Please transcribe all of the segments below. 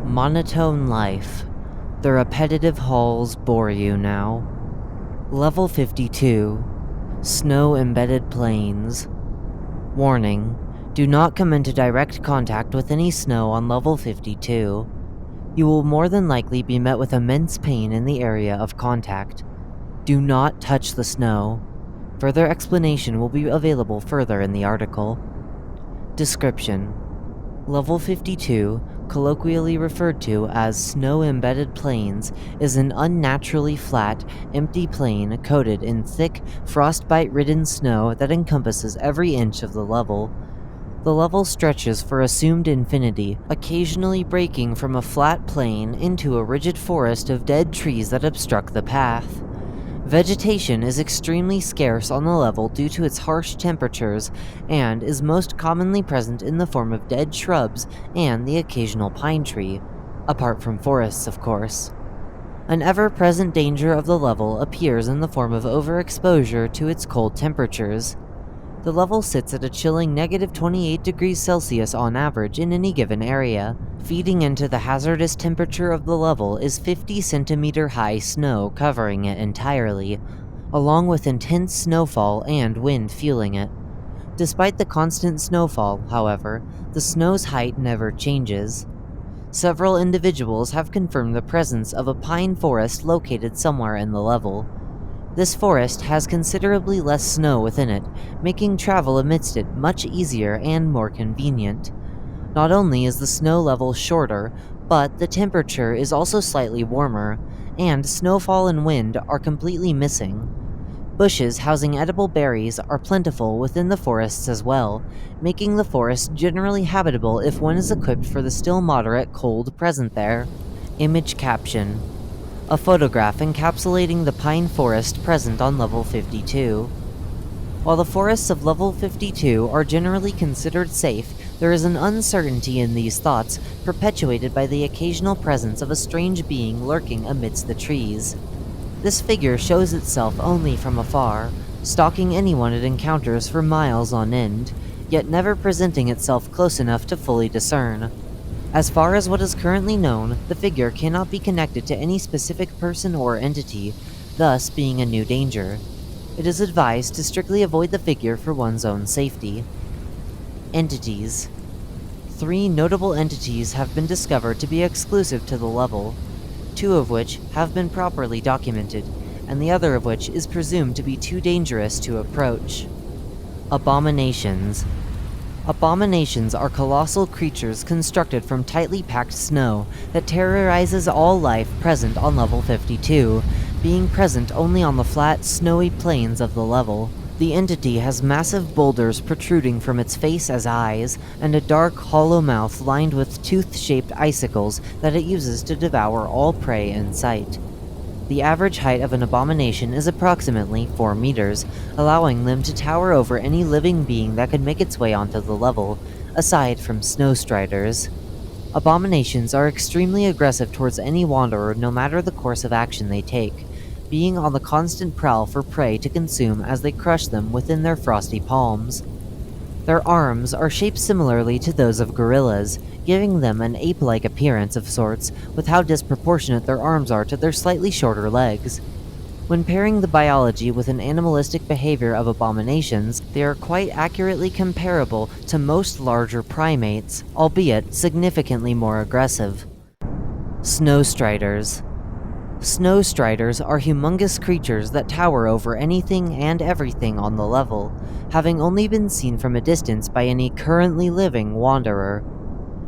Monotone life. The repetitive halls bore you now. Level 52. Snow-embedded plains. Warning: do not come into direct contact with any snow on level 52. You will more than likely be met with immense pain in the area of contact. Do not touch the snow. Further explanation will be available further in the article. Description: Level 52, colloquially referred to as snow-embedded plains, is an unnaturally flat, empty plain coated in thick, frostbite-ridden snow that encompasses every inch of the level. The level stretches for assumed infinity, occasionally breaking from a flat plain into a rigid forest of dead trees that obstruct the path. Vegetation is extremely scarce on the level due to its harsh temperatures, and is most commonly present in the form of dead shrubs and the occasional pine tree, apart from forests, of course. An ever-present danger of the level appears in the form of overexposure to its cold temperatures. The level sits at a chilling -28 degrees Celsius on average in any given area. Feeding into the hazardous temperature of the level is 50-centimeter high snow covering it entirely, along with intense snowfall and wind fueling it. Despite the constant snowfall, however, the snow's height never changes. Several individuals have confirmed the presence of a pine forest located somewhere in the level. This forest has considerably less snow within it, making travel amidst it much easier and more convenient. Not only is the snow level shorter, but the temperature is also slightly warmer, and snowfall and wind are completely missing. Bushes housing edible berries are plentiful within the forests as well, making the forest generally habitable if one is equipped for the still moderate cold present there. Image caption: a photograph encapsulating the pine forest present on level 52. While the forests of level 52 are generally considered safe, there is an uncertainty in these thoughts, perpetuated by the occasional presence of a strange being lurking amidst the trees. This figure shows itself only from afar, stalking anyone it encounters for miles on end, yet never presenting itself close enough to fully discern. As far as what is currently known, the figure cannot be connected to any specific person or entity, thus being a new danger. It is advised to strictly avoid the figure for one's own safety. Entities. 3 notable entities have been discovered to be exclusive to the level, 2 of which have been properly documented, and the other of which is presumed to be too dangerous to approach. Abominations. Abominations are colossal creatures constructed from tightly packed snow that terrorizes all life present on level 52, being present only on the flat, snowy plains of the level. The entity has massive boulders protruding from its face as eyes, and a dark, hollow mouth lined with tooth-shaped icicles that it uses to devour all prey in sight. The average height of an abomination is approximately 4 meters, allowing them to tower over any living being that could make its way onto the level, aside from snowstriders. Abominations are extremely aggressive towards any wanderer no matter the course of action they take, being on the constant prowl for prey to consume as they crush them within their frosty palms. Their arms are shaped similarly to those of gorillas, giving them an ape-like appearance of sorts, with how disproportionate their arms are to their slightly shorter legs. When pairing the biology with an animalistic behavior of abominations, they are quite accurately comparable to most larger primates, albeit significantly more aggressive. Snowstriders. Snowstriders are humongous creatures that tower over anything and everything on the level, having only been seen from a distance by any currently living wanderer.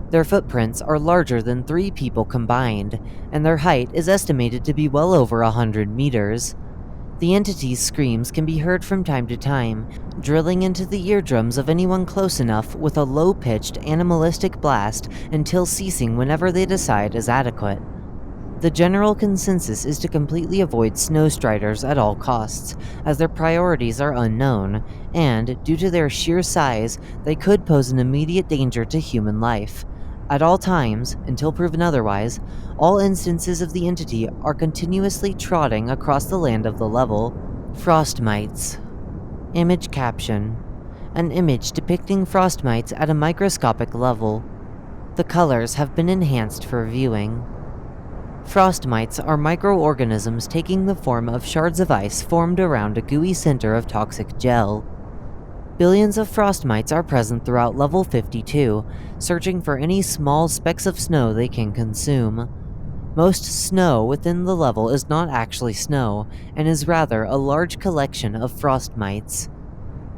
Their footprints are larger than 3 people combined, and their height is estimated to be well over 100 meters. The entity's screams can be heard from time to time, drilling into the eardrums of anyone close enough with a low-pitched, animalistic blast until ceasing whenever they decide is adequate. The general consensus is to completely avoid snowstriders at all costs, as their priorities are unknown, and, due to their sheer size, they could pose an immediate danger to human life. At all times, until proven otherwise, all instances of the entity are continuously trotting across the land of the level. Frost mites. Image caption: an image depicting frost mites at a microscopic level. The colors have been enhanced for viewing. Frost mites are microorganisms taking the form of shards of ice formed around a gooey center of toxic gel. Billions of frost mites are present throughout level 52, searching for any small specks of snow they can consume. Most snow within the level is not actually snow, and is rather a large collection of frost mites.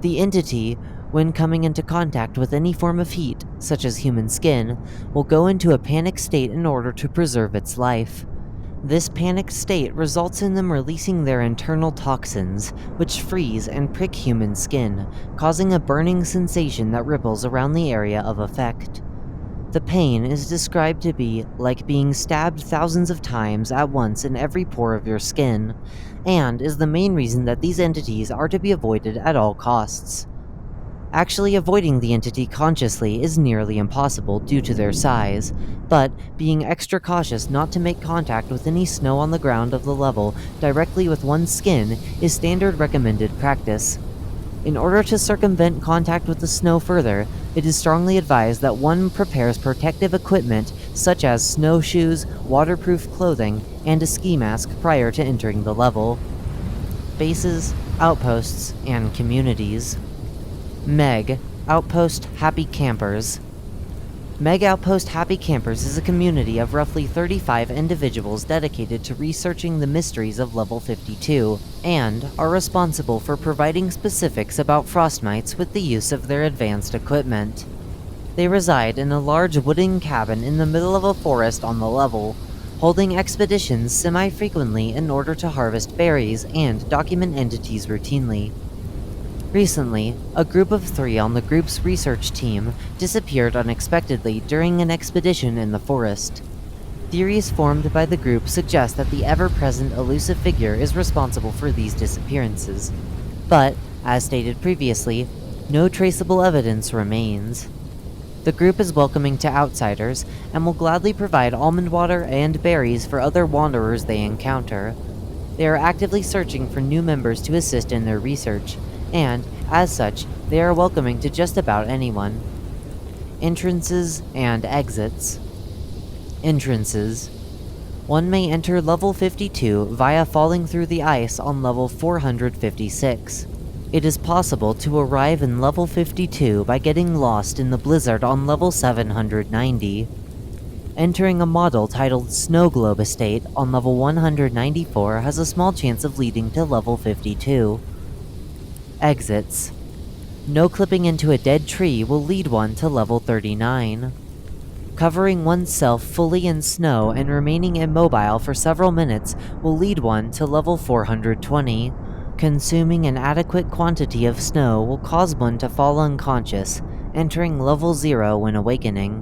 The entity, when coming into contact with any form of heat, such as human skin, will go into a panic state in order to preserve its life. This panicked state results in them releasing their internal toxins, which freeze and prick human skin, causing a burning sensation that ripples around the area of effect. The pain is described to be like being stabbed thousands of times at once in every pore of your skin, and is the main reason that these entities are to be avoided at all costs. Actually avoiding the entity consciously is nearly impossible due to their size, but being extra cautious not to make contact with any snow on the ground of the level directly with one's skin is standard recommended practice. In order to circumvent contact with the snow further, it is strongly advised that one prepares protective equipment such as snowshoes, waterproof clothing, and a ski mask prior to entering the level. Bases, outposts, and communities. Meg, Outpost Happy Campers. Meg Outpost Happy Campers is a community of roughly 35 individuals dedicated to researching the mysteries of Level 52, and are responsible for providing specifics about frost mites with the use of their advanced equipment. They reside in a large wooden cabin in the middle of a forest on the level, holding expeditions semi-frequently in order to harvest berries and document entities routinely. Recently, a group of 3 on the group's research team disappeared unexpectedly during an expedition in the forest. Theories formed by the group suggest that the ever-present elusive figure is responsible for these disappearances, but, as stated previously, no traceable evidence remains. The group is welcoming to outsiders and will gladly provide almond water and berries for other wanderers they encounter. They are actively searching for new members to assist in their research, and, as such, they are welcoming to just about anyone. Entrances and exits. Entrances. One may enter level 52 via falling through the ice on level 456. It is possible to arrive in level 52 by getting lost in the blizzard on level 790. Entering a model titled Snow Globe Estate on level 194 has a small chance of leading to level 52. Exits. No clipping into a dead tree will lead one to level 39. Covering oneself fully in snow and remaining immobile for several minutes will lead one to level 420. Consuming an adequate quantity of snow will cause one to fall unconscious, entering level 0 when awakening.